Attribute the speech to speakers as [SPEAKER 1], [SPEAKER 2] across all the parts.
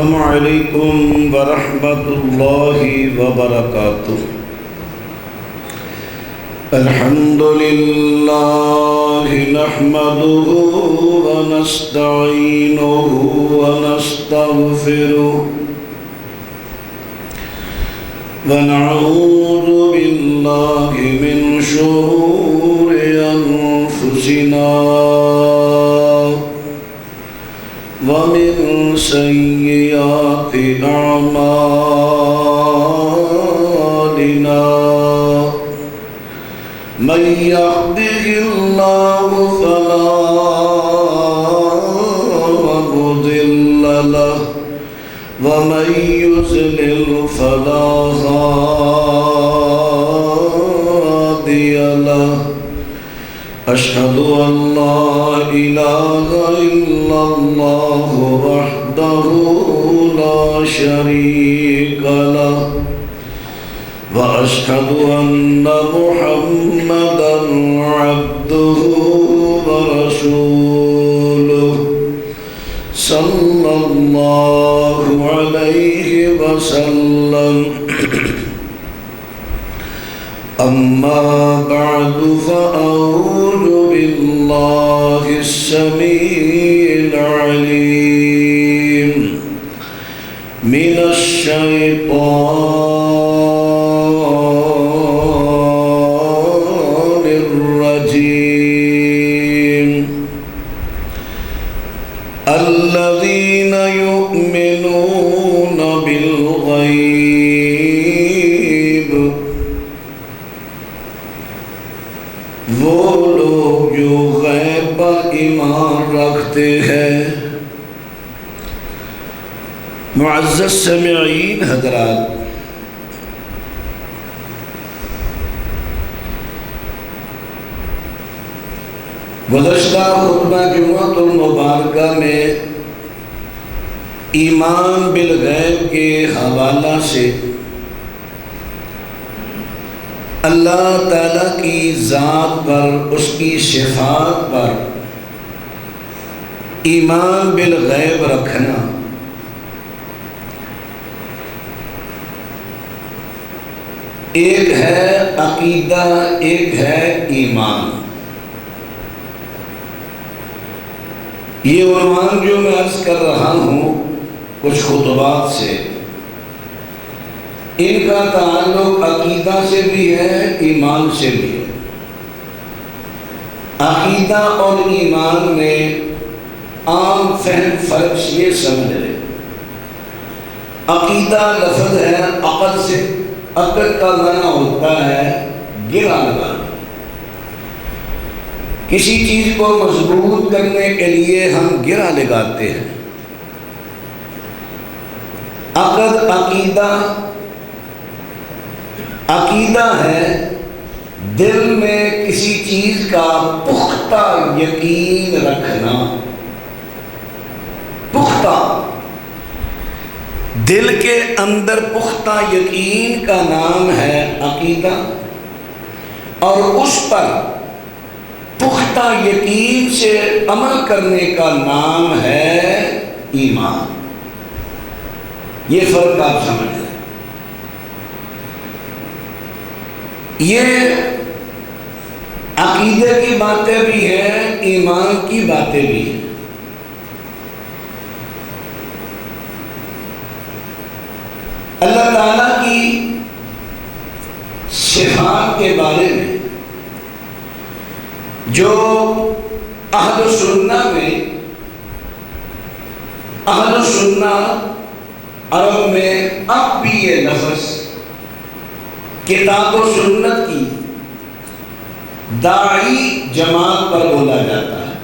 [SPEAKER 1] السلام علیکم ورحمۃ اللہ وبرکاتہ۔ الحمد للہ نحمده ونستعینه ونستغفره ونعوذ باللہ من شرور انفسنا ومن سیئات اعمالنا من يهده الله فلا مضل له ومن يضلل فلا هادي له أشهد أن لا إله إلا الله وحده لا شريك له وأشهد أن محمدًا عبده ورسوله صلى الله عليه وسلم أما بعد فأعوذ بالله السميع العليم من الشيطان الرجيم الذين يؤمنون بالغيب وہ لوگ جو غیب پر ایمان رکھتے ہیں۔ معزز سامعین حضرات، گزشتہ خطبہ جمعۃ المبارکہ میں ایمان بالغیب کے حوالہ سے اللہ تعالیٰ کی ذات پر، اس کی صفات پر ایمان بالغیب رکھنا ایک ہے عقیدہ، ایک ہے ایمان۔ یہ عنوان جو میں عرض کر رہا ہوں کچھ خطبات سے، ان کا تعلق عقیدہ سے بھی ہے، ایمان سے بھی ہے۔ عقیدہ اور ایمان میں عام فہم فرق یہ سمجھ لیں۔ عقیدہ لفظ ہے عقل سے، عقل کا معنی ہوتا ہے گرا لگانا۔ کسی چیز کو مضبوط کرنے کے لیے ہم گرا لگاتے ہیں۔ عقیدہ ہے دل میں کسی چیز کا پختہ یقین رکھنا۔ پختہ دل کے اندر پختہ یقین کا نام ہے عقیدہ، اور اس پر پختہ یقین سے عمل کرنے کا نام ہے ایمان۔ یہ فرق آپ سمجھ لیں۔ یہ عقیدے کی باتیں بھی ہیں، ایمان کی باتیں بھی ہیں۔ اللہ تعالیٰ کی صفات کے بارے میں جو اہل سنہ میں، اہل سنہ عرب میں اب بھی یہ لفظ کتاب و سنت کی داعی جماعت پر بولا جاتا ہے،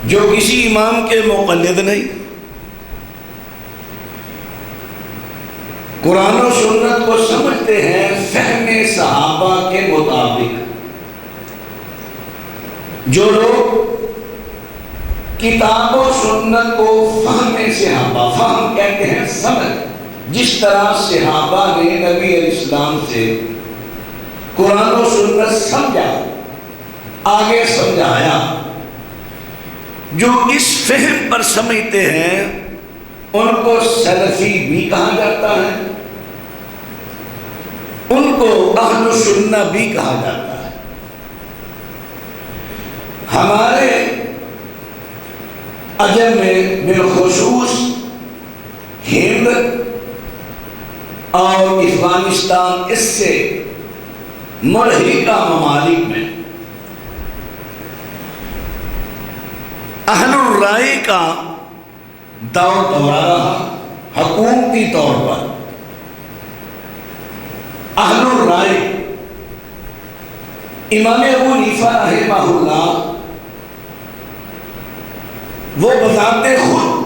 [SPEAKER 1] جو کسی امام کے مقلد نہیں، قرآن و سنت کو سمجھتے ہیں فہم صحابہ کے مطابق۔ جو لوگ کتاب و سنت کو فہم صحابہ، فہم کہتے ہیں سمجھ، جس طرح صحابہ نے نبی علیہ السلام سے قرآن و سنت سمجھا، آگے سمجھایا، جو اس فہم پر سمجھتے ہیں ان کو سلفی بھی کہا جاتا ہے، ان کو اہل سنہ بھی کہا جاتا ہے۔ ہمارے عجم میں بالخصوص ہند اور افغانستان اس سے ملحقہ ممالک میں اہل الرائے کا دور دورہ رہا۔ حکومتی طور پر اہل الرائے امام ابو حنیفہ رحمہ اللہ وہ بذات خود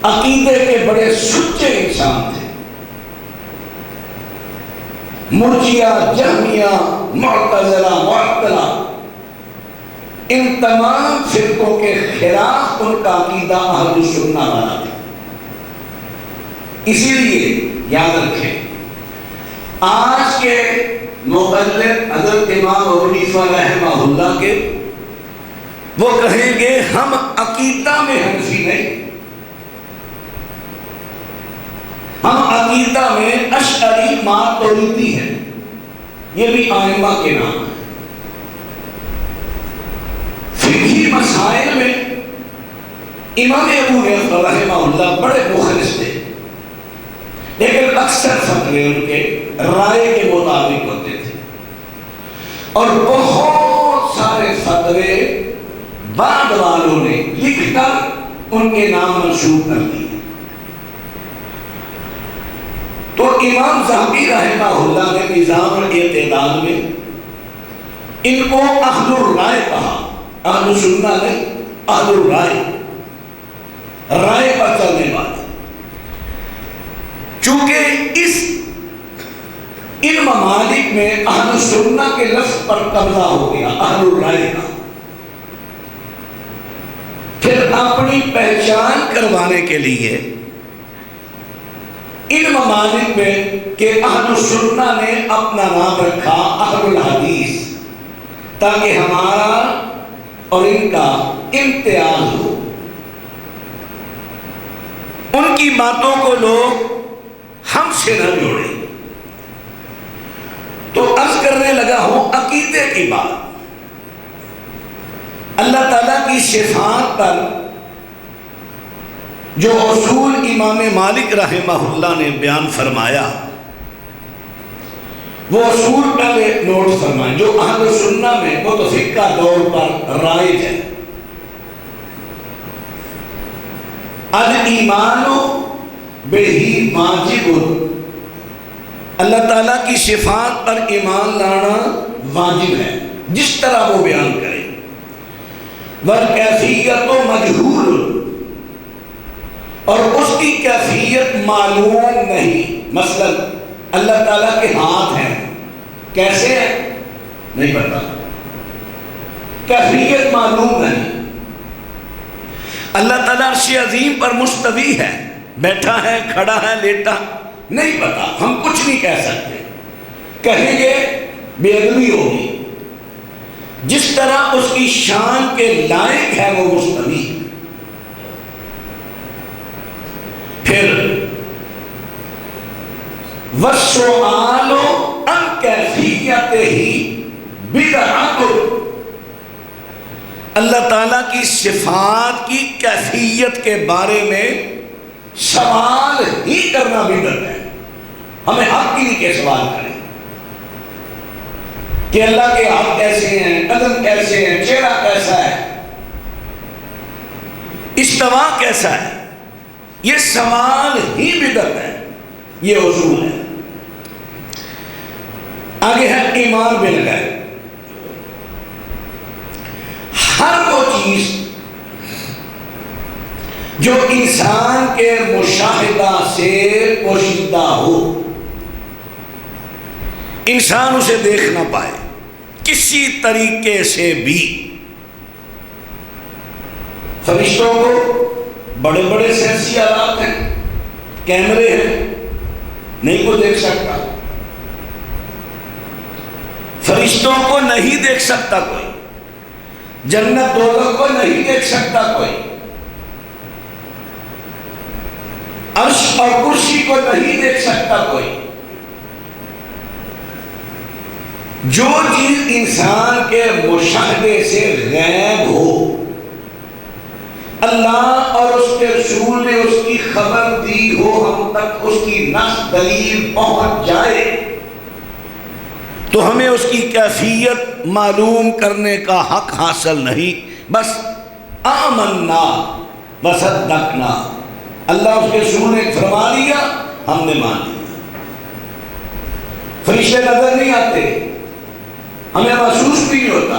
[SPEAKER 1] عقیدے کے بڑے سچے انسان تھے۔ مرجیہ، جہمیہ، معتزلہ، معطلہ، ان تمام فرقوں کے خلاف ان کا عقیدہ اہل سنہ والا تھا۔ اسی لیے یاد رکھیں، آج کے مقلد حضرت امام ابو حنیفہ رحمہ اللہ کے وہ کہیں گے ہم عقیدہ میں حنفی نہیں، ہم عقیدہ میں اشعری ماتریدی ہیں۔ یہ بھی ائمہ کے نام ہے۔ فقہی مسائل میں امام ابو حنیفہ رحمہ اللہ بڑے مخلص تھے، لیکن اکثر فتوے ان کے رائے کے مطابق ہوتے تھے، اور بہت سارے فتوے بعد والوں نے لکھ کر ان کے نام منسوب کر دیے۔ تو امام ذہبی رحمہ اللہ نے نظام الاعتدال میں ان کو اہل الرائے کہا، اہل سنہ نے اہل الرائے، رائے پر چلنے والے۔ چونکہ ان ممالک میں اہل سنہ کے لفظ پر قبضہ ہو گیا اہل الرائے کا، پھر اپنی پہچان کروانے کے لیے ان ممالک میں کہ اہل سنہ نے اپنا نام رکھا اہل الحدیث، تاکہ ہمارا اور ان کا امتیاز ہو، ان کی باتوں کو لوگ ہم سے نہ جوڑیں۔ تو عرض کرنے لگا ہوں عقیدے کی بات، اللہ تعالیٰ کی صفات پر جو اصول امام مالک رحمہ اللہ نے بیان فرمایا، وہ اصول پہلے نوٹ فرمائیں جو اہل سنہ میں متفقہ طور پر رائج ہے۔ الایمان بہ واجب، اللہ تعالیٰ کی صفات پر ایمان لانا واجب ہے، جس طرح وہ بیان کرے۔ والکیفیت مجہول، اور اس کی کیفیت معلوم نہیں۔ مثلا اللہ تعالیٰ کے ہاتھ ہیں، کیسے ہیں نہیں پتا، کیفیت معلوم نہیں۔ اللہ تعالیٰ عرش عظیم پر مستوی ہے، بیٹھا ہے، کھڑا ہے، لیٹا، نہیں پتا، ہم کچھ نہیں کہہ سکتے، کہیں گے بے ادبی ہوگی۔ جس طرح اس کی شان کے لائق ہے وہ مستوی۔ پھر وَالسُّؤَالُ عَنْ كَيْفِيَّتِهِ بِدْعَةٌ، اللہ تعالیٰ کی صفات کی کیفیت کے بارے میں سوال ہی کرنا بدعت ہے۔ ہمیں حق ہی نہیں کہ سوال کریں کہ اللہ کے ہاتھ کیسے ہیں، قدم کیسے ہیں، چہرہ کیسا ہے، استوا کیسا ہے، یہ سوال ہی بدعت ہے، یہ اصول ہے۔ آگے ہے ایمان بالغیب، ہر وہ چیز جو انسان کے مشاہدہ سے پوشیدہ ہو، انسان اسے دیکھ نہ پائے کسی طریقے سے بھی۔ فرشتوں کو بڑے بڑے سینسی آلات ہیں، کیمرے ہیں، نہیں کو دیکھ سکتا، فرشتوں کو نہیں دیکھ سکتا کوئی، جنت دوزخ کو نہیں دیکھ سکتا کوئی، عرش اور کرسی کو نہیں دیکھ سکتا کوئی. جو چیز انسان کے مشاہدے سے غیب ہو، اللہ اور اس کے رسول نے اس کی خبر دی ہو، ہم تک اس کی نص دلیل پہنچ جائے، تو ہمیں اس کی کیفیت معلوم کرنے کا حق حاصل نہیں. بس آمنا وصدقنا، اللہ اس کے رسول نے فرما لیا، ہم نے مان لیا. فرشتے نظر نہیں آتے، ہمیں محسوس بھی نہیں ہوتا،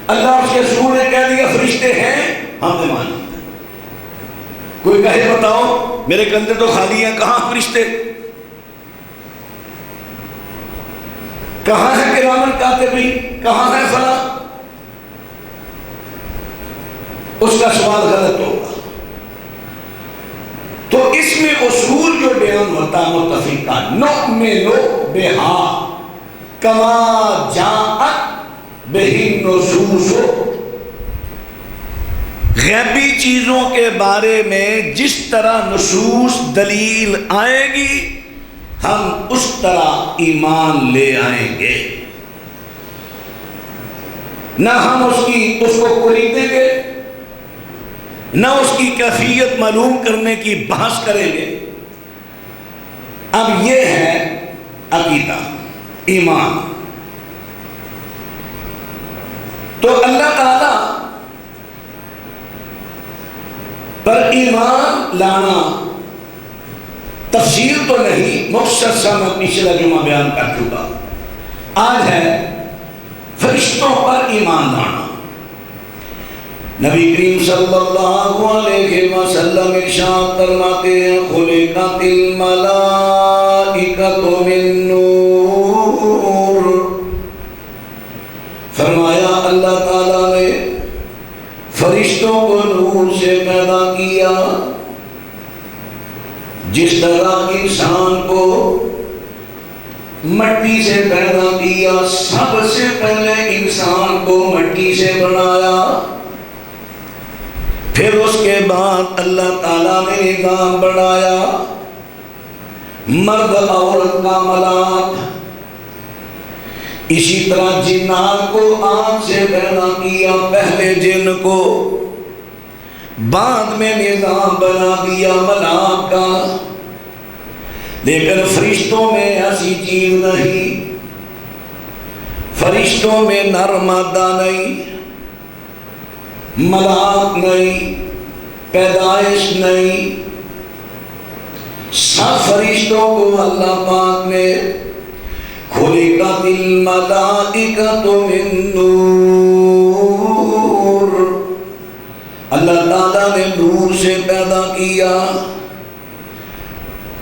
[SPEAKER 1] اللہ اس کے رسول نے کہہ دیا فرشتے ہیں، ہم نے مان لیا. کوئی کہے بتاؤ میرے کندھے تو خالی ہیں، کہاں فرشتے؟ کہاں ہے کرامن کاتبین؟ کہاں ہے فلاں؟ اس کا سوال غلط ہوگا. تو اس میں اصول جو بیان ہوتا ہے متفقہ، نؤمن بہا کما جاءت بہ النصوص، غیبی چیزوں کے بارے میں جس طرح نصوص دلیل آئے گی ہم اس طرح ایمان لے آئیں گے. نہ ہم اس کو خریدیں گے، نہ اس کی کیفیت معلوم کرنے کی بحث کریں گے. اب یہ ہے عقیدہ، ایمان. تو اللہ تعالی پر ایمان لانا تفصیل تو نہیں، مختصر سا میں پچھلا جمعہ بیان کر چکا. آج ہے فرشتوں پر ایمان لانا. نبی کریم صلی اللہ علیہ وسلم ارشاد فرماتے ہیں خلقت الملائکۃ من نور، فرمایا اللہ تعالیٰ نے فرشتوں کو نور سے پیدا کیا. جس طرح انسان کو مٹی سے پیدا کیا، سب سے پہلے انسان کو مٹی سے بنایا، پھر اس کے بعد اللہ تعالیٰ نے نظام بنایا مرد عورت کا ملاپ. اسی طرح جنات کو آگ سے پیدا کیا، پہلے جن کو، بعد میں نظام بنا دیا ملاپ کا. لیکن فرشتوں میں ایسی چیز نہیں، فرشتوں میں نر مادہ نہیں، ملاپ نہیں، پیدائش نہیں. سب فرشتوں کو اللہ پاک نے خلقت الملائکۃ من نور، اللہ تعالیٰ نے نور سے پیدا کیا.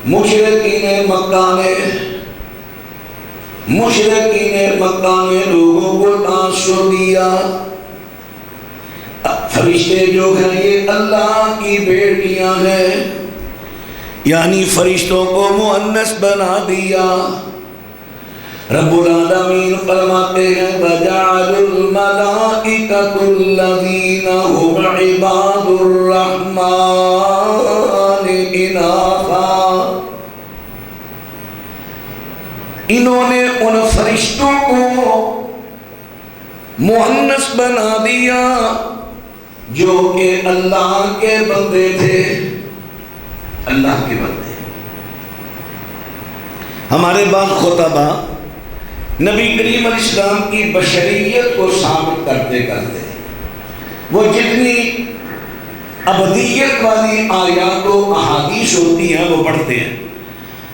[SPEAKER 1] مشرکین مکہ نے لوگوں کو تاثر دیا، فرشتے جو ہیں یہ اللہ کی بیٹیاں ہیں، یعنی فرشتوں کو مؤنث بنا دیا. رب العالمین فرماتے ہیں وَجَعَلُوا الْمَلَائِكَةُ الَّذِينَ هُمْ عِبَادُ الرَّحْمَنِ إِنَاثًا، انہوں نے ان فرشتوں کو مؤنث بنا دیا جو کہ اللہ کے بندے تھے. اللہ کے بندے. ہمارے بعض خطبہ نبی کریم علیہ السلام کی بشریت کو ثابت کرتے کرتے وہ جتنی ابدیت والی آیات و احادیث ہوتی ہیں وہ پڑھتے ہیں.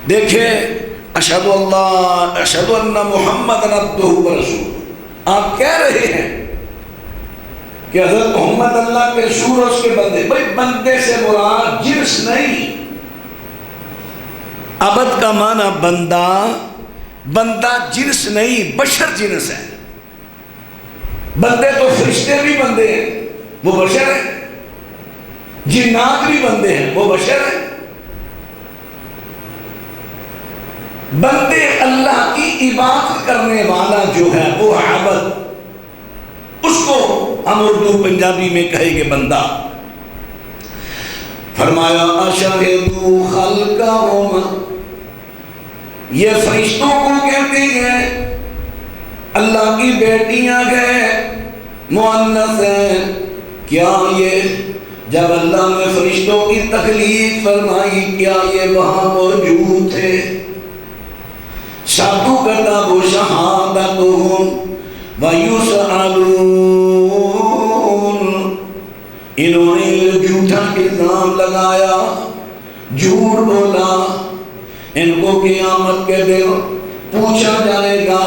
[SPEAKER 1] دیکھیں اشہد ان محمد عبدہ ورسولہ، آپ کہہ رہے ہیں کہ حضرت محمد اللہ کے رسول اور اس کے بندے. بھائی بندے سے مراد جنس نہیں. عبد کا معنی بندہ، بندہ جنس نہیں، بشر جنس ہے. بندے تو فرشتے بھی بندے ہیں، وہ بشر ہیں. جنات بھی بندے ہیں، وہ بشر ہیں. بندے اللہ کی عبادت کرنے والا جو ہے وہ عبد، اس کو ہم اردو پنجابی میں کہیں گے بندہ. فرمایا اشہدوا خلقہم، یہ فرشتوں کو کہتے ہیں اللہ کی بیٹیاں ہیں، مؤنث ہیں. کیا یہ جب اللہ نے فرشتوں کی تخلیق فرمائی کیا یہ وہاں موجود تھے؟ ستکتب شہادتہم ویسألون، انہوں نے جھوٹا الزام لگایا، جھوٹ بولا، ان کو قیامت کے دن پوچھا جائے گا،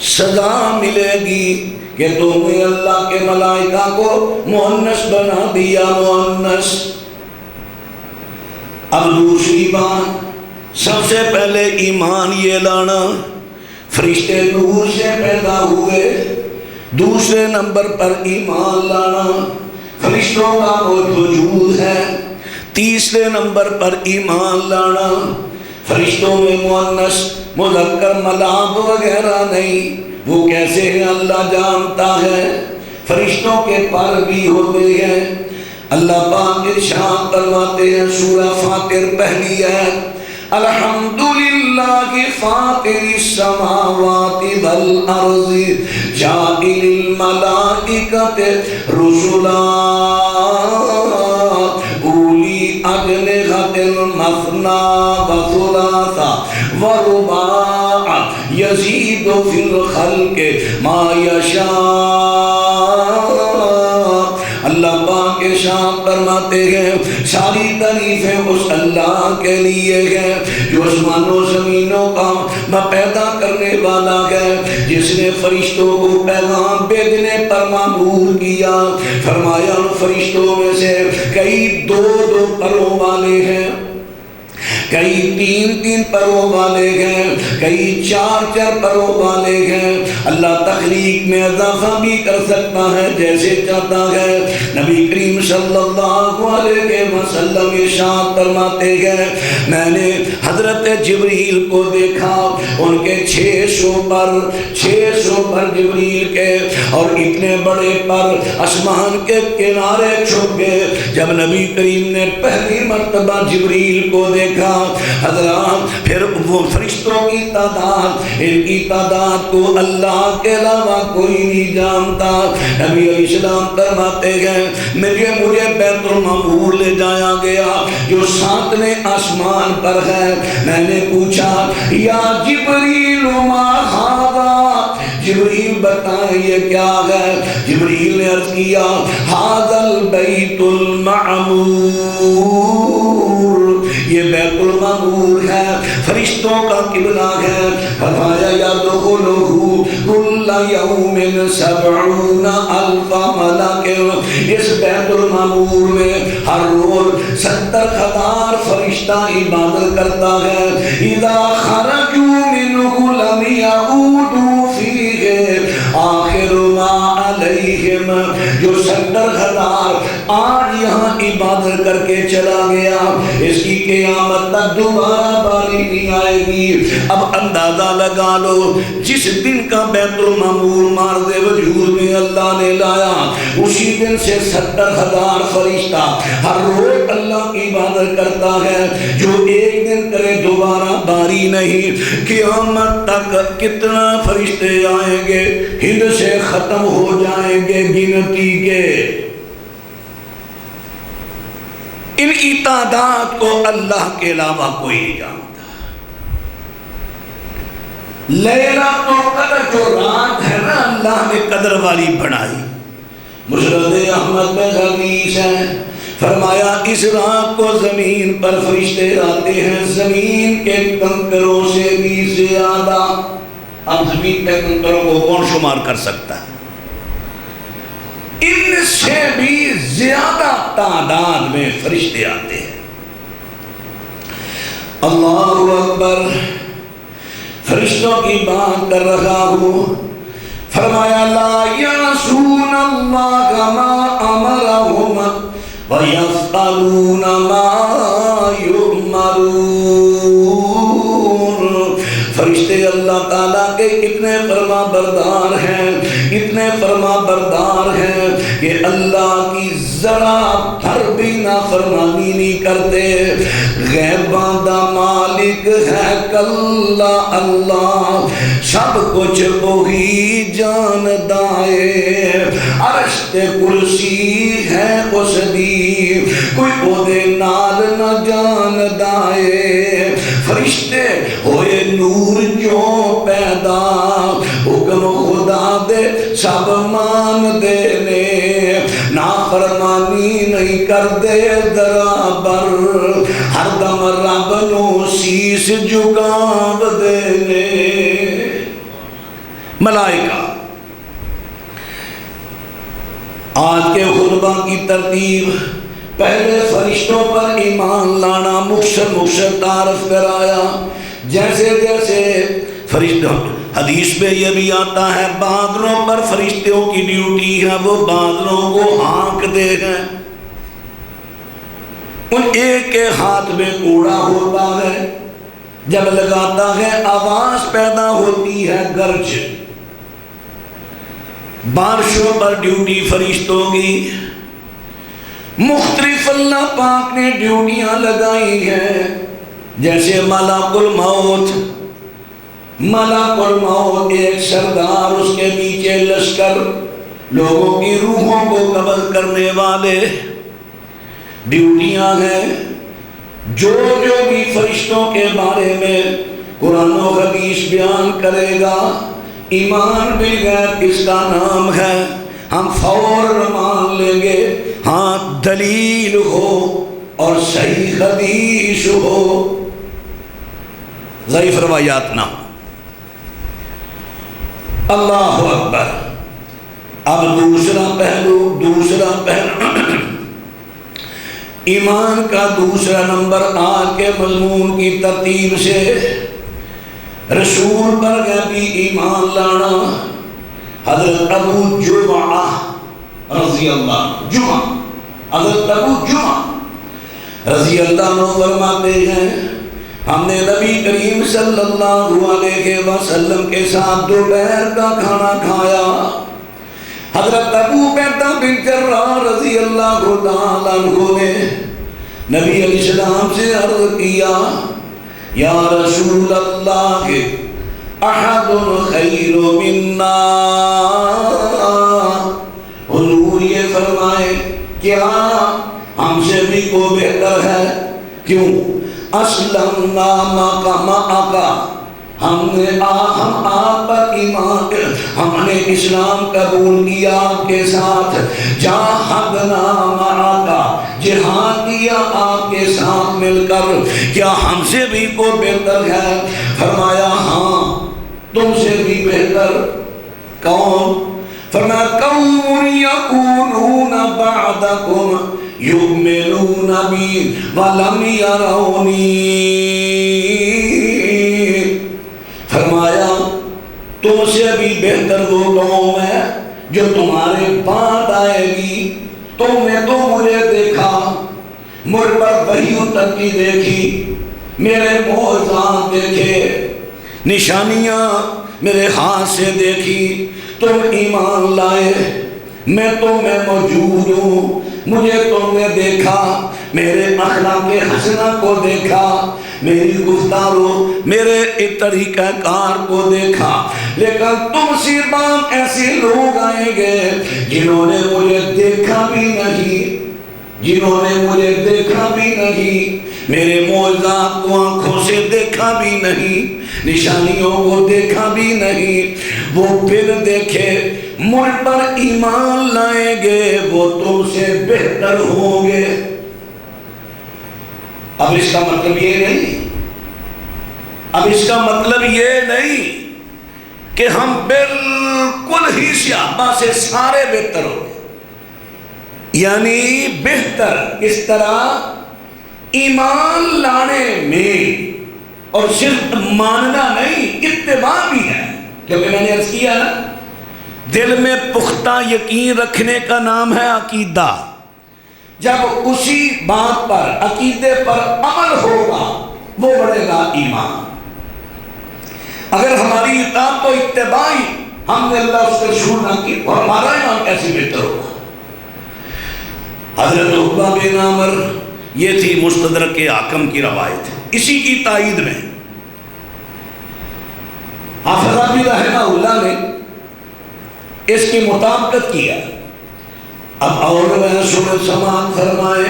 [SPEAKER 1] سزا ملے گی کہ تم نے اللہ کے ملائکہ کو مؤنث بنا دیا، مؤنث. اب دوسری بات، سب سے پہلے ایمان یہ لانا فرشتے نور سے پیدا ہوئے. دوسرے نمبر پر ایمان لانا فرشتوں کا وجود ہے. تیسرے نمبر پر ایمان لانا فرشتوں میں مؤنث مذکر ملاب وغیرہ نہیں، وہ کیسے ہیں اللہ جانتا ہے. فرشتوں کے پر بھی ہوتے ہیں. اللہ پاک ارشاد فرماتے ہیں سورہ فاطر پہلی ہے، الحمدللہ فاطر السماوات والارض جاعل الملائکۃ رسلا اولی اجنحۃ مثنی وثلاث ورباع یزید فی الخلق ما یشاء. اللہ پاک ارشاد فرماتے ہیں ساری تعریفیں اس اللہ کے لیے ہیں جو آسمانوں زمینوں کا پیدا کرنے والا ہے، جس نے فرشتوں کو پیغام بھیجنے پر مأمور کیا. فرمایا فرشتوں میں سے کئی دو دو پروں والے ہیں، کئی تین تین پروں والے ہیں، کئی چار چار پروں والے ہیں. اللہ تخلیق میں اضافہ بھی کر سکتا ہے جیسے چاہتا ہے. نبی کریم صلی اللہ علیہ وسلم ارشاد فرماتے ہیں میں نے حضرت جبریل کو دیکھا، ان کے 600 پر جبریل کے، اور اتنے بڑے پر آسمان کے کنارے چھپ گئے. جب نبی کریم نے پہلی مرتبہ جبریل کو دیکھا حضرات، پھر وہ فرشتوں کی تعداد، ان کی تعداد کو اللہ کے علاوہ کوئی نہیں جانتا. نبی علیہ السلام فرماتے ہیں مجھے بیت المعمور لے جایا گیا جو 7ویں آسمان پر ہے. میں نے پوچھا یا جبریل ما ھذا، جبریل بتائیں یہ کیا ہے؟ جبریل نے عرض کیا ھذا البیت المعمور، یہ بیت المعمور ہے، فرشتوں کا قبلہ ہے. فرمایا یدخلہ کل یوم 70,000 ملک، اس بیت المعمور میں ہر روز 70,000 فرشتہ عبادت کرتا ہے. اذا خرجوا منہ لم یعودوا فیہ آخر ما علیہم، جو 70,000 آج یہاں عبادت کر کے چلا گیا اس کی قیامت تک دوبارہ باری نہیں آئے گی. اب اندازہ لگا لو جس دن کا بیت المعمور مارد وجود میں اللہ نے لایا اسی دن سے 70,000 فرشتہ ہر روز اللہ کی عبادت کرتا ہے. جو ایک دن کرے دوبارہ باری نہیں. قیامت تک کتنا فرشتے آئیں گے، ہند سے ختم ہو جائیں گے گنتی کے. ان کی تعداد کو اللہ کے علاوہ کوئی نہیں جانتا. لیلۃ القدر جو رات ہے نا اللہ نے قدر والی بنائی. مسند احمد میں حدیث ہے فرمایا اس رات کو زمین پر فرشتے آتے ہیں زمین کے کنکروں سے بھی زیادہ. اب زمین کے کنکروں کو کون شمار کر سکتا ہے؟ ان سے بھی زیادہ تعداد میں فرشتے آتے ہیں. اللہ اکبر. فرشتوں کی بات کر رہا ہوں. فرمایا لا یعصون اللہ ما امرہم ویفعلون ما یؤمرون. فرشتے اللہ تعالیٰ کے اتنے فرما بردار ہیں، اتنے فرما بردار ہیں کہ اللہ کی ذرا بھر بھی نافرمانی نافرمانی نہیں کرتے. غیباں دا مالک ہے کلا اللہ, سب کچھ وہی جاندا ہے. عرش تے کرسی ہے اس دی, کوئی او دے نال نہ جاندا ہے. فرشتے ہوئے نور جو پیدا, حکم خدا دے سب مان دے نے. نافرمانی نہیں کر دے برابر, ہر دم رب نو سیس جھکاو دے نے. ملائکہ آج کے خطبہ کی ترتیب, پہلے فرشتوں پر ایمان لانا, مختصر تعارف کرایا. جیسے جیسے فرشتوں, حدیث میں یہ بھی آتا ہے بادلوں پر فرشتوں کی ڈیوٹی ہے, وہ بادلوں کو ہانکتے ہیں. ان ایک کے ہاتھ میں کوڑا ہوتا ہے, جب لگاتا ہے آواز پیدا ہوتی ہے گرج. بارشوں پر ڈیوٹی فرشتوں کی مختلف اللہ پاک نے ڈیوٹیاں لگائی ہیں. جیسے ملک الموت, ملک الموت ایک سردار, اس کے نیچے لشکر, لوگوں کی روحوں کو قبض کرنے والے. ڈیوٹیاں ہیں. جو بھی فرشتوں کے بارے میں قرآن و حدیث بیان کرے گا, ایمان بالغیب اس کا نام ہے, ہم فوراً مان لیں گے. ہاں دلیل ہو اور صحیح حدیث ہو, ضعیف روایات نہ ہو. اللہ اکبر. اب دوسرا پہلو ایمان کا دوسرا نمبر آج کے مضمون کی ترتیب سے رسول پر غیبی ایمان لانا. حضرت ابو جمعہ رضی اللہ حضرت ابو جمعہ رضی اللہ عنہ فرماتے ہیں, ہم نے نبی کریم صلی اللہ علیہ وسلم کے ساتھ دوپہر کا کھانا کھایا. حضرت ابو عبیدہ بن جراح رضی اللہ عنہ نے نبی علیہ السلام سے عرض کیا, یا رسول اللہ احد خیر منا. حضور یہ فرمائے, کیا ہم سے بھی کو بہتر ہے؟ کیوں؟ اسلمنا معکا, ہم آپ پر ایمان, ہم نے اسلام قبول کیا آپ کے ساتھ. جاہدنا معکا, جہاد کیا آپ کے ساتھ مل کر, کیا ہم سے بھی کو بہتر ہے؟ فرمایا ہاں تم سے بھی بہتر. کون؟ فرمایا قوم یکونون بعدکم یؤمنون بی ولم یرونی. فرمایا تم سے بھی بہتر وہ قوم ہے جو تمہارے بعد آئے گی. تم نے تو مجھے دیکھا, مجھ پر وحی اترتی دیکھی, میرے معجزات دیکھے, نشانیاں میرے ہاتھ سے دیکھی, تم ایمان لائے. میں تم میں موجود ہوں, مجھے تم نے دیکھا, میرے اخلاق حسنہ کو دیکھا, میری گفتاروں میرے طریقہ کار کو دیکھا. لیکن تم سی بات ایسے لوگ آئیں گے جنہوں نے مجھے دیکھا بھی نہیں, جنہوں نے مجھے دیکھا بھی نہیں, میرے معجزات کو آنکھوں سے دیکھا بھی نہیں, نشانیوں کو دیکھا بھی نہیں. وہ پھر دیکھے مجھ پر ایمان لائیں گے, وہ تم سے بہتر ہوں گے. اب اس کا مطلب یہ نہیں کہ ہم بالکل ہی صحابہ سے سارے بہتر ہوں گے. یعنی بہتر اس طرح ایمان لانے میں, اور صرف ماننا نہیں, اتباع بھی ہے. کیونکہ میں نے عرض کیا نا, دل میں پختہ یقین رکھنے کا نام ہے عقیدہ. جب اسی بات پر, عقیدے پر عمل ہوگا وہ بڑھے گا ایمان. اگر ہماری اطاعت تو اتباعی, ہم نے اللہ اس کا رسول نہ کی, اور ہمارا ایمان کیسے بہتر ہوگا؟ حضرت عقبہ بن عامر یہ تھی مستدرک حاکم کی روایت. اسی کی تائید میں حافظ ابی رحمہ اللہ نے اس کی مطابقت کیا. اب اور روایت سنت سماعت فرمائے.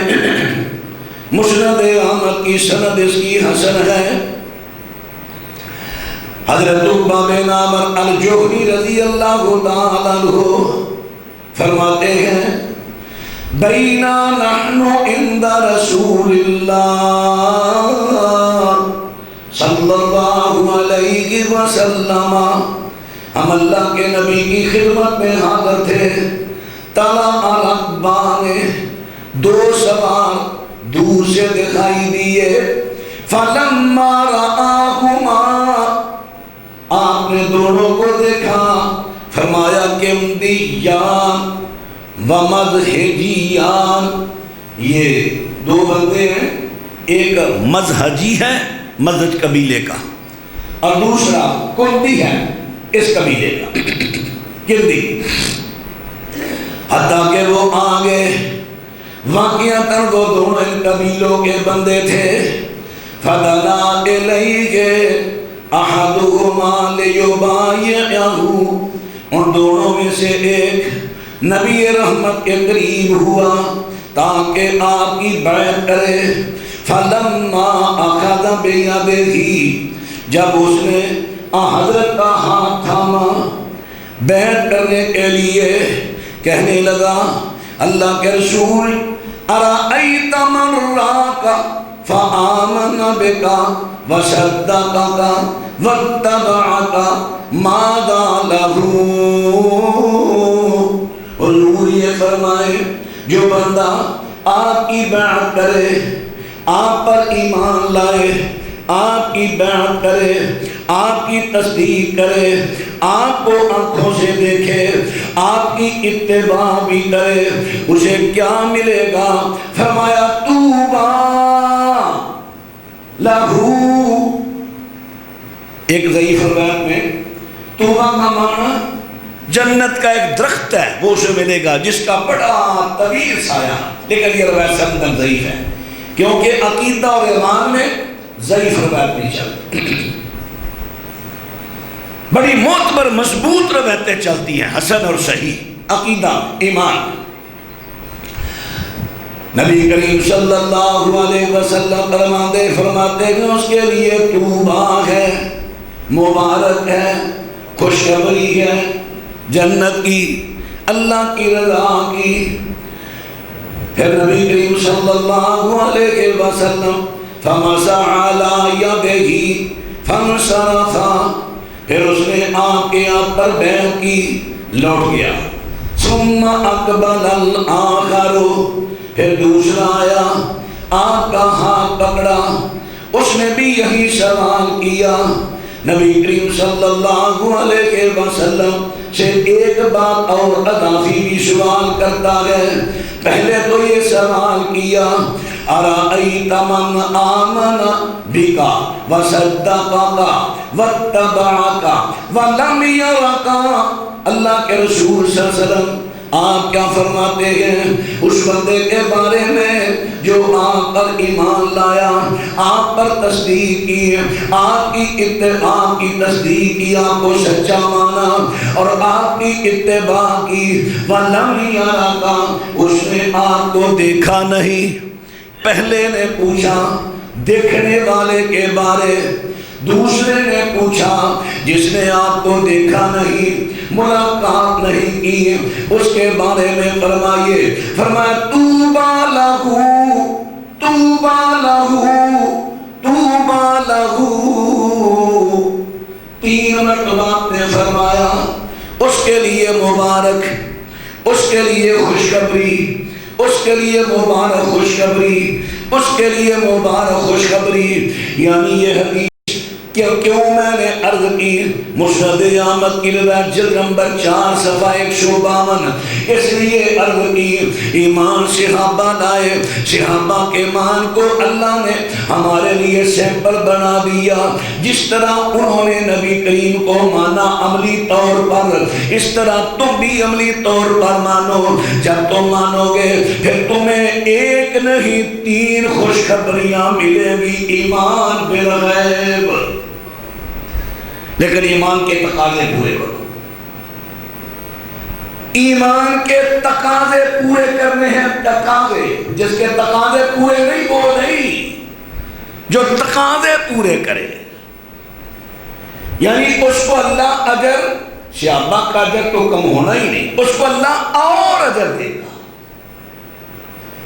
[SPEAKER 1] مسند احمد کی سند اس کی حسن ہے. حضرت عقبہ بن عامر الجوہنی رضی اللہ تعالیٰ عنہ فرماتے ہیں بینا نحن عند رسول اللہ صلی اللہ علیہ وسلم، ہم اللہ کے نبی کی خدمت میں حاضر تھے. طلع الرکبان، دو سوار دور سے دکھائی دیے. فلما رآہما، آپ نے دونوں کو دیکھا. فرمایا کمدیان ومذہجیان، یہ دو بندے ہیں، ایک مذہجی ہے مذہج قبیلے کا اور دوسرا کندی ہے اس قبیلے کا کندی. حتیٰ کہ وہ آگے واقعتاً وہ دونوں ان قبیلوں کے بندے تھے. فدنا الیہ احدہما لیبایعہ، ان دونوں میں سے ایک نبی رحمت کے قریب ہوا تاکہ آپ کی بیعت کرے. فلما اخذ بیدہ، جب اس نے حضرت کا ہاتھ تھاما بیعت کرنے کے لیے، کہنے لگا اللہ کے رسول ارأیت من راک فآمن بک وصدقک واتبعک ماذا لہ. حضور یہ فرمائے جو بندہ آپ کی بیعت کرے، آپ پر ایمان لائے، آپ کی بیعت کرے، آپ کی تصدیق کرے، آپ کو آنکھوں سے دیکھے، آپ کی اتباع بھی کرے، اسے کیا ملے گا؟ فرمایا طوبیٰ لہو. ایک ضعیف روایت میں طوبیٰ کا معنی جنت کا ایک درخت ہے وہ اسے ملے گا جس کا بڑا طویل سایہ. لیکن یہ روایت سندن ضعیف ہے کیونکہ عقیدہ اور ایمان میں ضعیف روایت نہیں چلتی، بڑی معتبر مضبوط روایتیں چلتی ہیں حسن اور صحیح عقیدہ ایمان. نبی کریم صلی اللہ علیہ وسلم فرماتے ہیں اس کے لیے طوبیٰ ہے، مبارک ہے، خوشخبری ہے جنت کی، اللہ کی رضا کی. پھر نبی کریم صلی اللہ علیہ وسلم فمسح علی یدہ فانصرف، پھر اس نے آپ کے آپ پر بیعت کی، لوٹ گیا. ثم اقبل الآخر، پھر دوسرا آیا آپ کا ہاتھ پکڑا، اس نے بھی یہی سوال کیا. نبی کریم صلی اللہ علیہ وسلم سے ایک بات اور اضافی بھی سوال کرتا ہے. پہلے تو یہ سوال کیا ارأیت من آمن بک وصدقک واتبعک ولم یرک. اللہ کے رسول صلی اللہ علیہ وسلم آپ کیا فرماتے ہیں اس بندے کے بارے میں جو آپ پر ایمان لایا، آپ پر تصدیق کی، آپ کی اتباع کی تصدیق کی، آپ کو سچا مانا اور آپ کی اتباع کی. وَلَمْ يَرَكَ، اس نے آپ کو دیکھا نہیں. پہلے نے پوچھا دیکھنے والے کے بارے، دوسرے نے پوچھا جس نے آپ کو دیکھا نہیں، ملاقات نہیں کی، اس کے بارے میں فرمایا طوبیٰ لہو طوبیٰ لہو طوبیٰ لہو. 3 مرتبہ نے فرمایا اس کے لیے مبارک، اس کے لیے خوشخبری، اس کے لیے مبارک خوشخبری، اس کے لیے مبارک خوشخبری. یعنی یہ حدیث کیوں میں نے عرض کی مسند احمد کی روایت جلد نمبر 4 صفحہ 152، اس لیے عرض کی ایمان صحابہ لائے، صحابہ کے ایمان کو اللہ نے ہمارے لیے سیمپل بنا دیا۔ جس طرح انہوں نے نبی کریم کو مانا عملی طور پر، اس طرح تم بھی عملی طور پر مانو۔ جب تم مانو گے پھر تمہیں ایک نہیں 3 خوشخبریاں ملیں گی ایمان بالغیب۔ لیکن ایمان کے تقاضے پورے کرو، ایمان کے تقاضے پورے کرنے ہیں۔ تقاضے، جس کے تقاضے پورے نہیں وہ نہیں، جو تقاضے پورے کرے، یعنی اس کو اللہ اجر، صحابہ کا اجر تو کم ہونا ہی نہیں، اس کو اللہ اور اجر دے گا،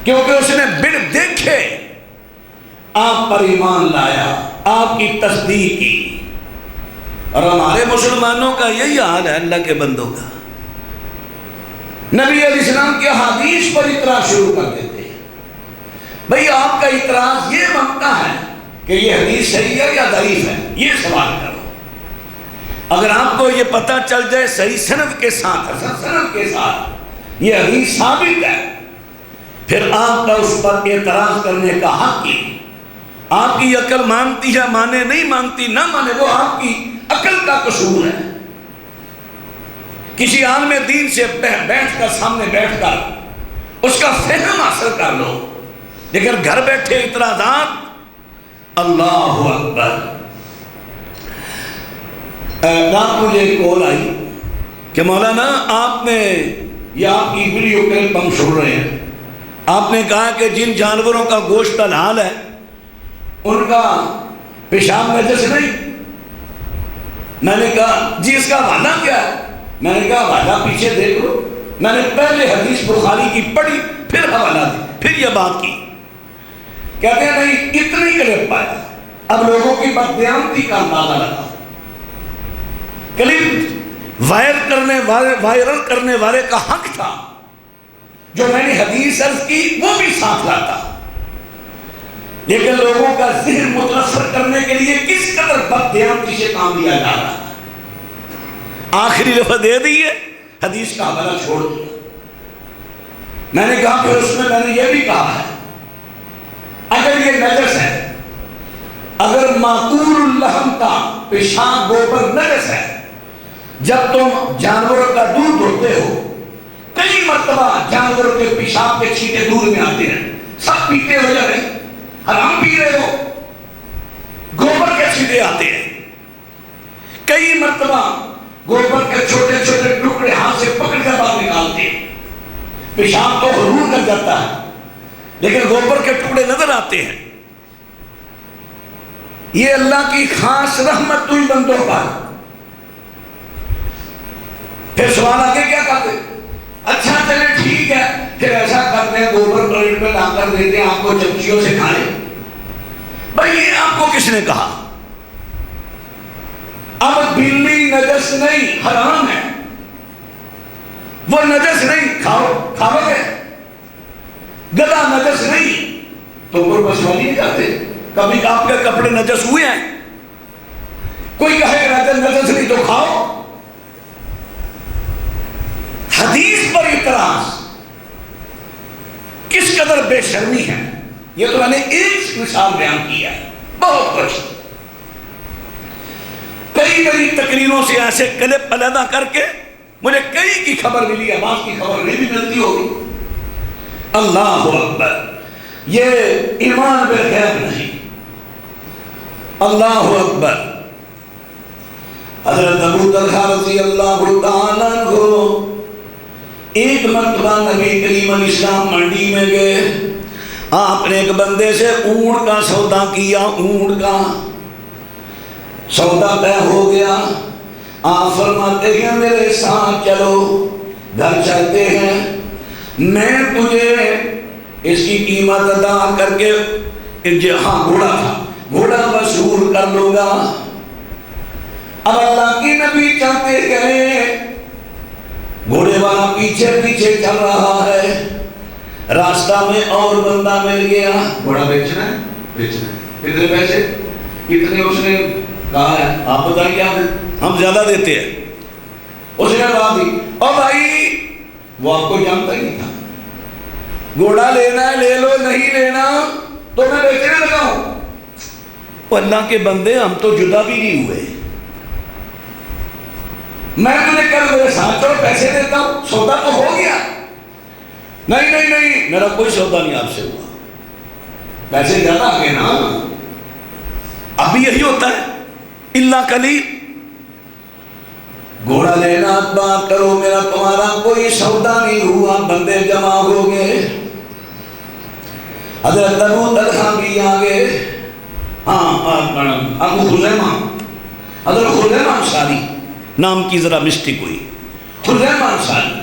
[SPEAKER 1] کیونکہ اس نے بن دیکھے آپ پر ایمان لایا، آپ کی تصدیق کی۔ اور ہمارے مسلمانوں کا یہی حال ہے، اللہ کے بندوں کا، نبی علیہ السلام کے حدیث پر اعتراض شروع کر دیتے ہیں۔ بھئی آپ کا اعتراض یہ بنتا ہے کہ یہ حدیث صحیح ہے یا ضعیف ہے، یہ سوال کرو۔ اگر آپ کو یہ پتہ چل جائے صحیح سند کے ساتھ، حسن سند کے ساتھ یہ حدیث ثابت ہے، پھر آپ کا اس پر اعتراض کرنے کا حق ہی۔ آپ کی عقل مانتی ہے مانے، نہیں مانتی نہ مانے، وہ آپ کی عقل کا قصور ہے۔ کسی عالم دین سے بیٹھ کر، سامنے بیٹھ کر اس کا فہم حاصل کر لو، لیکن گھر بیٹھے اعتراضات، اللہ اکبر۔ رات مجھے ایک کال آئی کہ مولانا آپ نے، یا آپ کی ویڈیو کلپ ہم سن رہے ہیں، آپ نے کہا کہ جن جانوروں کا گوشت حلال ہے ان کا پیشاب نجس نہیں۔ میں نے کہا جی اس کا حوالہ کیا ہے؟ میں نے کہا حوالہ پیچھے دیکھ لو۔ میں نے پہلے حدیث بخاری کی پڑھی، پھر حوالہ دی، پھر یہ بات کی۔ کہتے ہیں نہیں اتنی کلپ پایا، اب لوگوں کی بددیانتی کا اندازہ لگا۔ کلپ وائرل کرنے والے کا حق تھا، جو میں نے حدیث عرض کی وہ بھی ساتھ لاتا، لیکن لوگوں کا ذہن متاثر کرنے کے لیے کس قدر بددیانتی سے کام لیا جا رہا ہے۔ آخری دفعہ دے دی ہے، حدیث کا حوالہ چھوڑ دیا۔ میں نے کہا کہ اس میں نے یہ بھی کہا ہے اگر یہ نجس ہے، اگر معقول اللحم کا پیشاب گوبر نجس ہے، جب تم جانوروں کا دودھ دھوتے ہو، کئی مرتبہ جانوروں کے پیشاب کے چھینٹے دودھ میں آتے ہیں، سب پیتے ہو یا نہیں؟ حرام پی رہے ہو، گوبر کے چھینٹے آتے ہیں، کئی مرتبہ گوبر کے چھوٹے چھوٹے ٹکڑے ہاتھ سے پکڑ کر باہر نکالتے ہیں۔ پیشاب تو ضرور کر جاتا ہے لیکن گوبر کے ٹکڑے نظر آتے ہیں۔ یہ اللہ کی خاص رحمت ہوئی بندوں پر۔ پھر سوال آگے کیا کرتے؟ اچھا چلے ٹھیک ہے، پھر ایسا کرتے ہیں گوبر پلیٹ میں لا کر دیتے ہیں آپ کو چمچیوں سے کھائیں۔ بھائی یہ آپ کو کس نے کہا؟ اب بلی نجس نہیں، حرام ہے، وہ نجس نہیں، کھاؤ گے۔ گدھا نجس نہیں تو بس والی نہیں کرتے۔ کبھی آپ کے کپڑے نجس ہوئے ہیں؟ کوئی کہے نجس نہیں تو کھاؤ۔ حدیث پر اعتراض کس قدر بے شرمی ہے، یہ تو میں نے ایک مثال بیان کیا ہے، بہت کچھ کئی بڑی تقریروں سے ایسے کلپ علیحدہ کر کے مجھے کئی کی خبر ملی ہے، بعض کی خبر نہیں بھی ملتی ہوگی۔ اللہ اکبر، یہ ایمان بالغیب نہیں۔ اللہ اکبر۔ حضرت ابو طلحہ رضی اللہ تعالیٰ عنہ ایک مرتبہ نبی کریم علیہ السلام منڈی میں گئے، آپ نے ایک بندے سے اونٹ کا سودا کیا، اونٹ کا سودا طے ہو گیا۔ آپ فرماتے ہیں میرے ساتھ چلو، گھر چلتے ہیں، میں تجھے اس کی قیمت ادا کر کے، ہاں گھوڑا تھا، گھوڑا وصول کر لوں گا۔ اب اللہ کی نبی چلتے گئے، گھوڑے والا پیچھے پیچھے چل رہا ہے، راستہ میں اور بندہ مل گیا، گھوڑا بیچنا ہے، کتنے پیسے، کتنے اس نے کہا ہے آپ بتائیں کیا ہم زیادہ دیتے ہیں. اس نے کہا دی اور بھائی وہ آپ کو جانتا ہی نہیں تھا. گھوڑا لینا ہے لے لو, نہیں لینا تو میں بیچنے لگا ہوں. اللہ کے بندے ہم تو جدا بھی نہیں ہوئے, میں تجھے کل میرے ساتھ چلو پیسے دیتا ہوں, سودا تو ہو گیا. نہیں نہیں نہیں میرا کوئی سودا نہیں آپ سے ہوا, پیسے زیادہ آ گئے نا. اب بھی یہی ہوتا ہے اللہ کلی. گھوڑا لینا بات کرو, میرا تمہارا کوئی سودا نہیں ہوا, بندے جمع ہو گئے. حضرت ابو طلحہ بھی آ گئے. ابو خزیمہ, حضرت خزیمہ انصاری نام کی ذرا مسٹیک ہوئی, خزیمہ انصاری.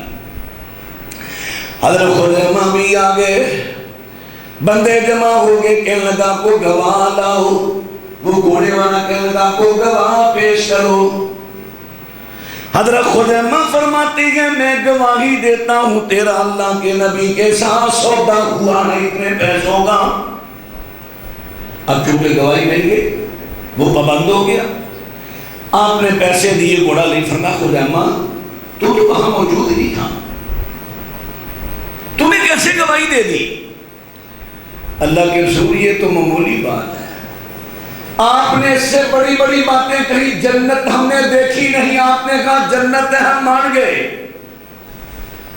[SPEAKER 1] حضرت خزیمہ بھی آ گئے, بندے جمع ہو گئے. کہنے لگا کو گواہ لاؤ. وہ گھوڑے والا کہنے لگا کو گواہ پیش کرو. حضرت خزیمہ فرماتی ہے میں گواہی دیتا ہوں تیرا اللہ کے نبی کے ساتھ سودا ہوا نہیں اتنے پیسوں کا. اب چونکہ گواہی نہیں گئی وہ پابند ہو گیا. آپ نے پیسے دیے, گھوڑا نہیں. فرمایا خزیمہ تو وہاں موجود ہی نہیں تھا, تمہیں کیسے گواہی دے دی؟ اللہ کے رسول یہ تو معمولی بات ہے, آپ نے اس سے بڑی بڑی باتیں کہی. جنت ہم نے دیکھی نہیں, آپ نے کہا جنت ہے, ہم مان گئے.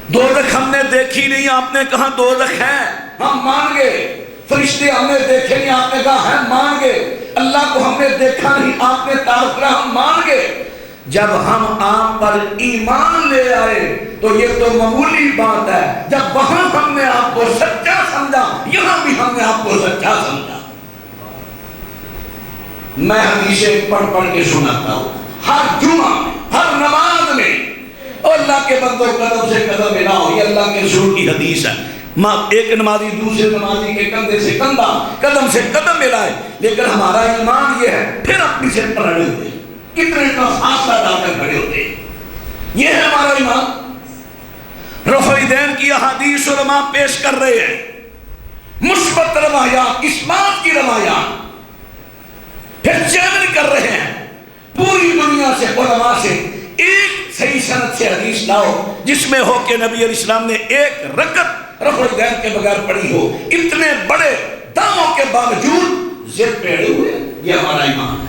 [SPEAKER 1] دوزخ ہم نے دیکھی نہیں, آپ نے کہا دوزخ ہے, ہم مان گئے. فرشتے ہم نے دیکھے نہیں, آپ نے کہا ہم مان گئے. اللہ کو ہم نے دیکھا نہیں, آپ نے تعارف کرا, ہم مان گئے. جب ہم آپ پر ایمان لے آئے تو یہ تو معمولی بات ہے. جب وہاں ہم نے آپ کو سچا سمجھا, یہاں بھی ہم نے آپ کو سچا سمجھا. میں حدیثیں پڑھ پڑھ کے سناتا ہوں ہر جمعہ میں, ہر نماز میں. اور اللہ کے بندوں قدم سے قدم ملاؤ, یہ اللہ کے رسول کی حدیث ہے. ایک نمازی دوسرے نمازی کے کندھے سے کندھا, قدم سے قدم ملائے. لیکن ہمارا ایمان یہ ہے پھر اپنی سے پڑھے ہوتے, کتنے کا فاصلہ ڈال کر کھڑے ہوتے. یہ ہے ہمارا ایمان. رفع دین کی احادیث علماء پیش کر رہے ہیں, مثبت روایات, اثبات کی روایات. پھر چیلنج کر رہے ہیں پوری دنیا سے, علماء سے, ایک صحیح سند سے حدیث لاؤ جس میں ہو کہ نبی علیہ السلام نے ایک رکعت رفع دین کے بغیر پڑھی ہو. اتنے بڑے دعووں کے باوجود ضد پہ اڑے ہوئے. یہ ہمارا ایمان ہے.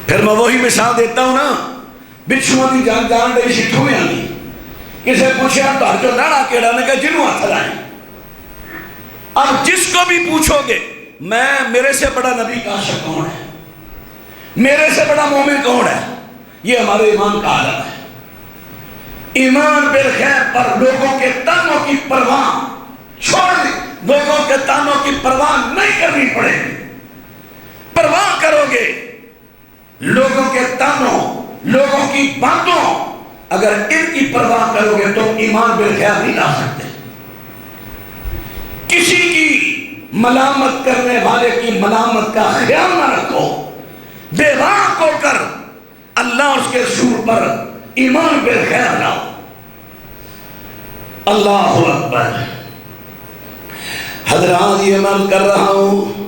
[SPEAKER 1] پھر میں وہی مثال دیتا ہوں نا, بچھو دی جان جان دے شٹھو میں آنی. کسے پوچھے آپ تو جو لڑا کیڑا نے کہا جنوں ہاتھ لائیں. اب جس کو بھی پوچھو گے میرے سے بڑا نبی کا عاشق کون ہے, میرے سے بڑا مومن کون ہے, یہ ہمارے ایمان کا عالم ہے. ایمان بالغیب پر لوگوں کے تانوں کی پرواہ چھوڑ دیں. لوگوں کے تانوں کی پرواہ نہیں کرنی پڑے گی. پرواہ کرو گے لوگوں کے تانوں, لوگوں کی باتوں, اگر ان کی پرواہ کرو گے تو ایمان بالغیب نہیں لا سکتے. کسی کی ملامت کرنے والے کی ملامت کا خیال نہ رکھو. بے باک ہو کر اللہ اور اس کے رسول پر ایمان بالخیر لاؤ. اللہ اکبر. حضرات یہ عمل کر رہا ہوں,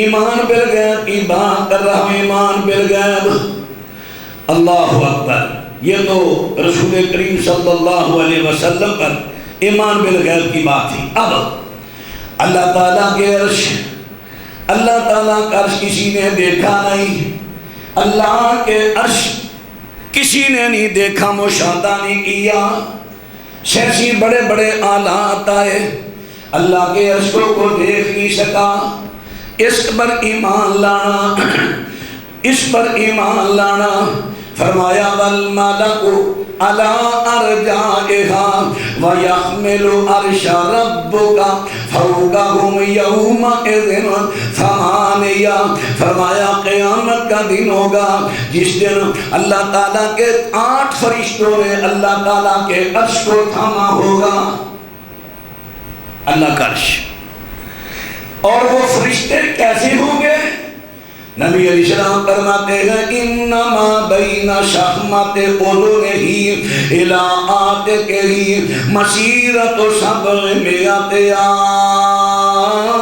[SPEAKER 1] ایمان بالغیب کی بات کر رہا ہوں, ایمان بالغیب. اللہ اکبر. یہ تو رسول کریم صلی اللہ علیہ وسلم پر ایمان بالغیب کی بات تھی. اب اللہ تعالیٰ کے عرش, اللہ تعالیٰ کا عرش کسی نے دیکھا نہیں, اللہ کے عرش کسی نے نہیں دیکھا, مشاہدہ نہیں کیا. شیشی بڑے بڑے آلات آئے, اللہ کے عرش کو دیکھ نہیں سکا. اس پر ایمان لانا, اس پر ایمان لانا. فرمایا والملک علی ارجائها ويحمل عرش ربك فوقهم يومئذ ثمانیہ. فرمایا قیامت کا دن ہوگا جس دن اللہ تعالیٰ کے 8 فرشتوں نے اللہ تعالیٰ کے عرش کو تھاما ہوگا. اللہ کا عرش. اور وہ فرشتے کیسے ہوں گے؟ نبی علیہ السلام فرماتے ہیں انما بین شحمت اذنہ الی عاتقہ مسیرۃ 700 عام.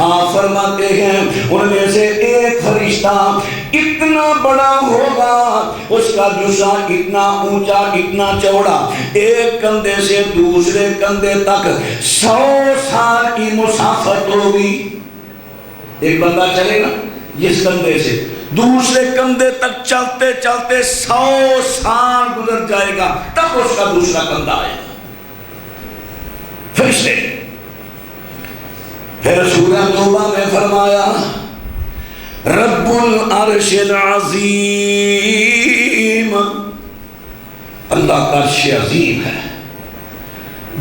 [SPEAKER 1] آپ فرماتے ہیں ان میں سے ایک فرشتہ اتنا بڑا ہوگا، اس کا جسا اتنا اونچا اتنا چوڑا، ایک کندھے سے دوسرے کندھے تک 100 سال کی مسافت ہوگی۔ ایک بندہ چلے گا جس کندھے سے دوسرے کندھے تک چلتے چلتے 100 سال گزر جائے گا، تب اس کا دوسرا کندھا آئے گا۔ فرشتے پھر سورہ توبہ میں فرمایا رب العرش العظیم، اللہ کا عرش عظیم ہے،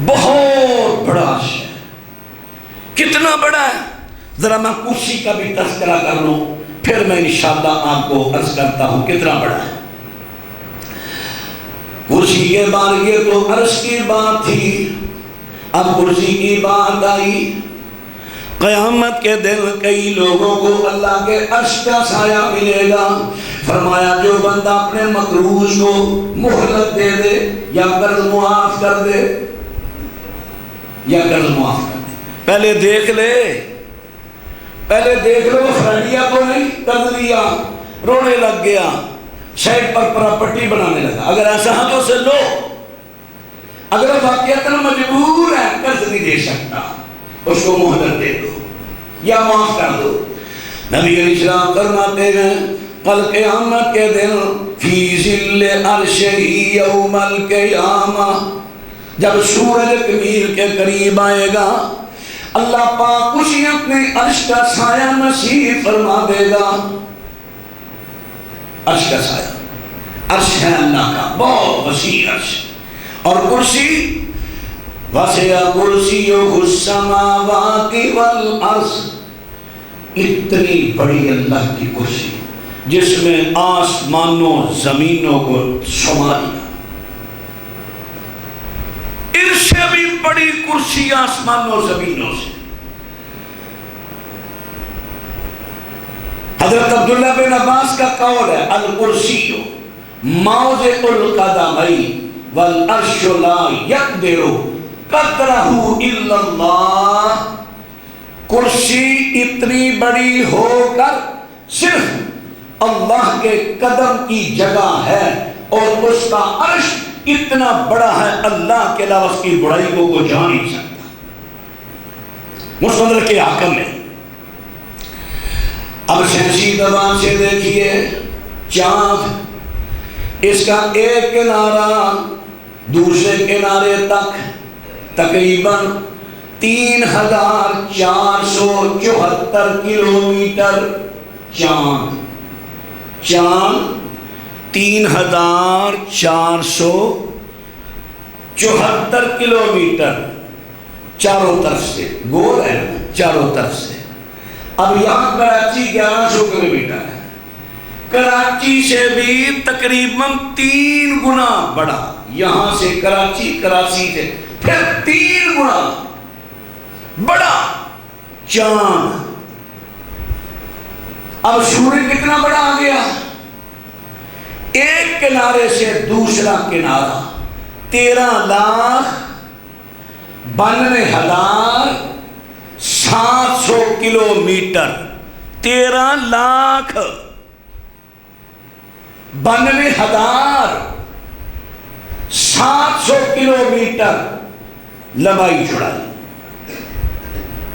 [SPEAKER 1] بہت بڑا عرش ہے۔ کتنا بڑا ہے؟ ذرا میں کرسی کا بھی تذکرہ کر لوں، پھر میں انشاءاللہ آپ کو عرض کرتا ہوں کتنا بڑا ہے۔ کرسی کے بعد یہ تو عرش کی بات تھی، اب کرسی کی بات آئی۔ قیامت کے دن کئی لوگوں کو اللہ کے عرش کا سایہ ملے گا۔ فرمایا جو بندہ اپنے مقروض کو مہلت دے دے یا قرض معاف کر دے، یا قرض معاف کر دے، پہلے دیکھ لے، پہلے دیکھ لو فرنڈیا تو نہیں، قرض لیا رونے لگ گیا، شیڈ پر پراپرٹی بنانے لگا، اگر ایسا ہے تو اسے لو، اگر واقعتاً مجبور ہے قرض نہیں دے سکتا اس کو مہلت دے دو یا معاف کر دو۔ نبی علیہ السلام فرماتے ہیں کل قیامت کے دن فی ظل عرشہ یوم القیامہ، جب سورج کمیر کے قریب آئے گا اللہ پاک اسی اپنے عرش کا سایہ نصیب فرما دے گا۔ عرش کا سایہ، عرش ہے اللہ کا بہت وسیع عرش، اور کرسی وسع کرسیہ السماوات والارض، اتنی بڑی اللہ کی کرسی جس میں آسمانوں زمینوں کو شما لیا۔ اس سے بھی بڑی کرسی آسمانوں زمینوں سے۔ حضرت عبداللہ بن عباس کا قول ہے الکرسی موضع القدمین والعرش لا یقدر قدرہ الا اللہ، کرسی اتنی بڑی ہو کر صرف اللہ کے قدم کی جگہ ہے، اور اس کا عرش اتنا بڑا ہے اللہ کے علاوہ اس کی بڑائی کو کوئی جان نہیں سکتا۔ مستدرک کے حاکم میں اب سینسی زبان سے دیکھیے چاند، اس کا ایک کنارہ دوسرے کنارے تک تقریباً 3474 کلومیٹر چاند 3474 کلومیٹر چاروں طرف سے، گول ہے چاروں طرف سے۔ اب یہاں کراچی 1100 کلومیٹر ہے، کراچی سے بھی تقریباً 3 گنا بڑا، یہاں سے کراچی، کراچی سے پھر 3 گنا بڑا چاند۔ اب سورج کتنا بڑا آ گیا، ایک کنارے سے دوسرا کنارہ 13,92,700 کلومیٹر، 13,92,700 کلومیٹر لمبائی چوڑائی،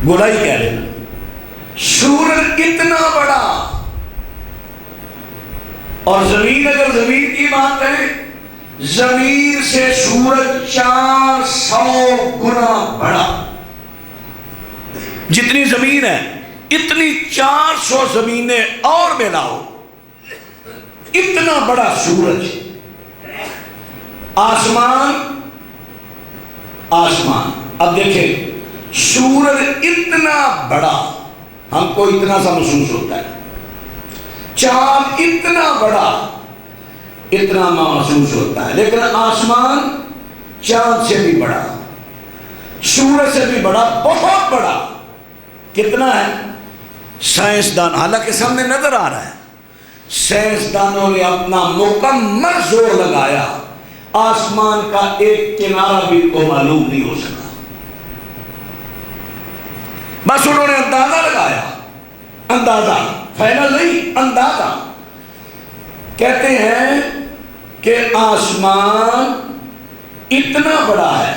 [SPEAKER 1] گولائی کہہ لینا۔ سورج کتنا بڑا، اور زمین، اگر زمین کی بات کریں زمین سے سورج 400 گنا بڑا، جتنی زمین ہے اتنی 400 زمینیں اور ملاؤ، اتنا بڑا سورج۔ آسمان، آسمان اب دیکھیں سورج اتنا بڑا، ہم کو اتنا سا محسوس ہوتا ہے، چاند اتنا بڑا اتنا محسوس ہوتا ہے، لیکن آسمان چاند سے بھی بڑا، سورج سے بھی بڑا، بہت بڑا۔ کتنا ہے؟ سائنسدان، حالانکہ سامنے نظر آ رہا ہے، سائنسدانوں نے اپنا مکمل زور لگایا، آسمان کا ایک کنارہ بھی کو معلوم نہیں ہو سکا، بس انہوں نے اندازہ لگایا، اندازہ فائنل نہیں، اندازہ۔ کہتے ہیں کہ آسمان اتنا بڑا ہے،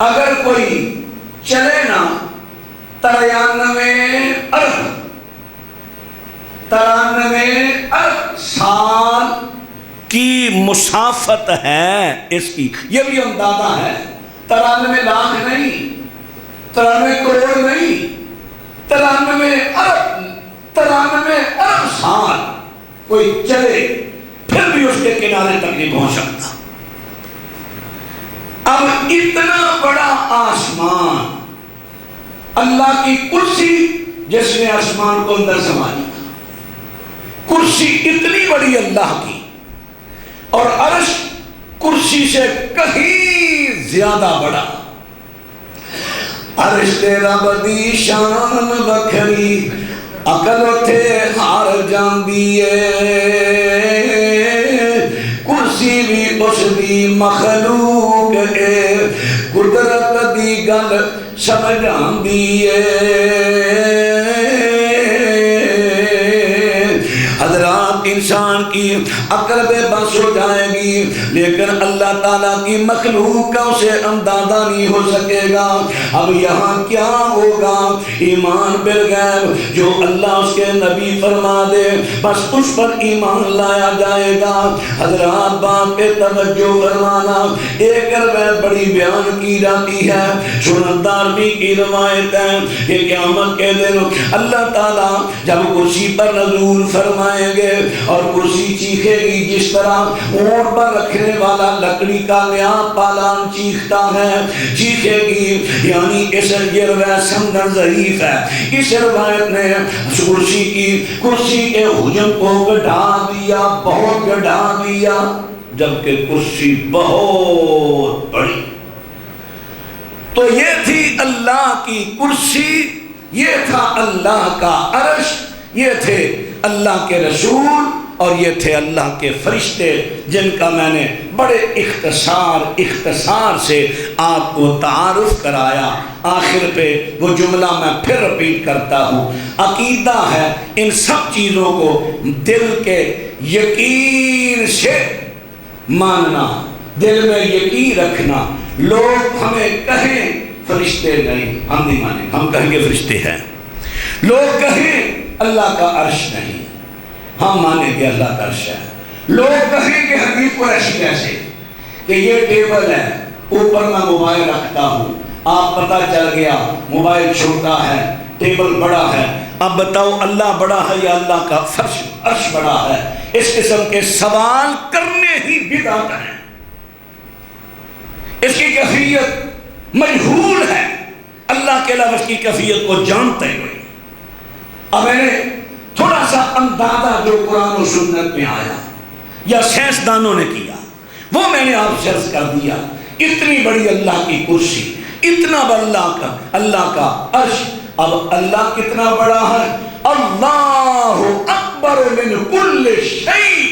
[SPEAKER 1] اگر کوئی چلے نا 93 ارب سال کی مسافت ہے اس کی، یہ بھی اندازہ ہے۔ 93 لاکھ نہیں، 93 کروڑ نہیں، 93 ارب سال کوئی چلے پھر بھی اس کے کنارے تک نہیں پہنچ سکتا۔ اب اتنا بڑا آسمان، اللہ کی کرسی جس نے آسمان کو اندر سما لیا، کرسی اتنی بڑی اللہ کی، اور عرش کرسی سے کہیں زیادہ بڑا۔ عرش تیرا بدی شان بکھری، عقل اتھے ہار جاندی ہے، کرسی بھی اس دی مخلوق ہے، قدرت دی گل سمجھ آندی ہے۔ حضرات انسان کی عقل بے بس ہو جائے گی، لیکن اللہ تعالیٰ کی مخلوق کا اسے اندازہ نہیں ہو سکے گا۔ اب یہاں کیا ہوگا؟ ایمان بالغیب، جو اللہ اس کے نبی فرما دے بس اس پر ایمان لایا جائے گا۔ حضرات بات پہ توجہ فرمانا، ایک روایت بڑی بیان کی جاتی ہے، سنن دارمی کی روایت ہے کہ قیامت کے دن اللہ تعالیٰ جب کرسی پر نزول فرمائیں گے اور کرسی چیخے گی جس طرح اونٹ پر رکھنے والا لکڑی کا نیا پالان چیختا ہے، چیخے گی، یعنی یہ روایت سمجھنا ضعیف ہے۔ اس روایت نے کرسی کے حجم کو گڑھا دیا، بہت گڑھا دیا، جبکہ کرسی بہت بڑی۔ تو یہ تھی اللہ کی کرسی، یہ تھا اللہ کا عرش، یہ تھے اللہ کے رسول، اور یہ تھے اللہ کے فرشتے، جن کا میں نے بڑے اختصار سے آپ کو تعارف کرایا۔ آخر پہ وہ جملہ میں پھر رپیٹ کرتا ہوں، عقیدہ ہے ان سب چیزوں کو دل کے یقین سے ماننا، دل میں یقین رکھنا۔ لوگ ہمیں کہیں فرشتے نہیں، ہم نہیں مانیں، ہم کہیں گے فرشتے ہیں۔ لوگ کہیں اللہ کا عرش نہیں، ہم مانیں گے اللہ کا عرش ہے۔ لوگ کہیں گے حدیث قریشی ایسے کہ یہ ٹیبل ہے، اوپر میں موبائل رکھتا ہوں، آپ پتہ چل گیا موبائل چھوٹا ہے، ٹیبل بڑا ہے، اب بتاؤ اللہ بڑا ہے یا اللہ کا عرش بڑا ہے؟ اس قسم کے سوال کرنے ہی بدعت ہے، اس کی کیفیت مجہول ہے، اللہ کے علاوہ اس کی کیفیت کو جانتے ہوئے۔ اب میں نے تھوڑا سا اندازہ جو قرآن و سنت میں آیا یا سائنسدانوں نے کیا وہ میں نے آپ سے عرض کر دیا۔ اتنی بڑی اللہ کی کرسی، اتنا بڑا اللہ کا عرش۔ اب اللہ کتنا بڑا ہے؟ اللہ اکبر من کل شیء۔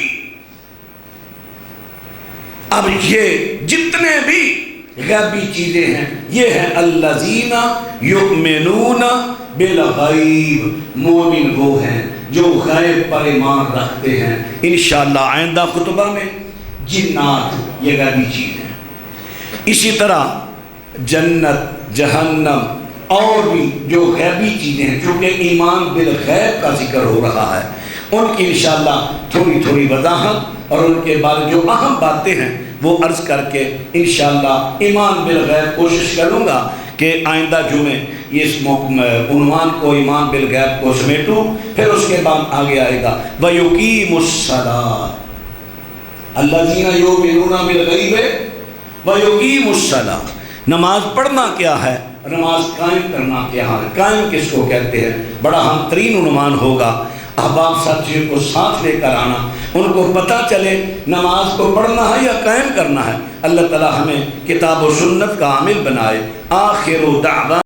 [SPEAKER 1] اب یہ جتنے بھی غیبی چیزیں ہیں یہ ہیں الذین یؤمنون بالغیب، مومن وہ ہیں جو غیب پر ایمان رکھتے ہیں۔ انشاءاللہ آئندہ خطبہ میں جنات یہ غیبی چیز ہیں۔ اسی طرح جنت، جہنم اور بھی جو غیبی چیزیں ہیں، چونکہ ایمان بالغیب کا ذکر ہو رہا ہے، ان کی انشاءاللہ تھوڑی تھوڑی وضاحت اور ان کے بعد جو اہم باتیں ہیں وہ عرض کر کے انشاءاللہ ایمان بالغیب کوشش کروں گا کہ آئندہ جمعے اس عنوان کو ایمان بالغیب کو سمیٹوں۔ پھر اس کے بعد آگے آئے گا وَيُقِيمُ الصَّلَاةَ، الَّذِينَ يُؤْمِنُونَ بِالْغَيْبِ وَيُقِيمُ الصَّلَاةَ۔ نماز پڑھنا کیا ہے، نماز قائم کرنا کیا ہے، قائم کس کو کہتے ہیں؟ بڑا اہم ترین عنوان ہوگا۔ احباب ساتھیوں کو ساتھ لے کر آنا، ان کو پتہ چلے نماز کو پڑھنا ہے یا قائم کرنا ہے۔ اللہ تعالی ہمیں کتاب و سنت کا عامل بنائے۔ آخر دعوانا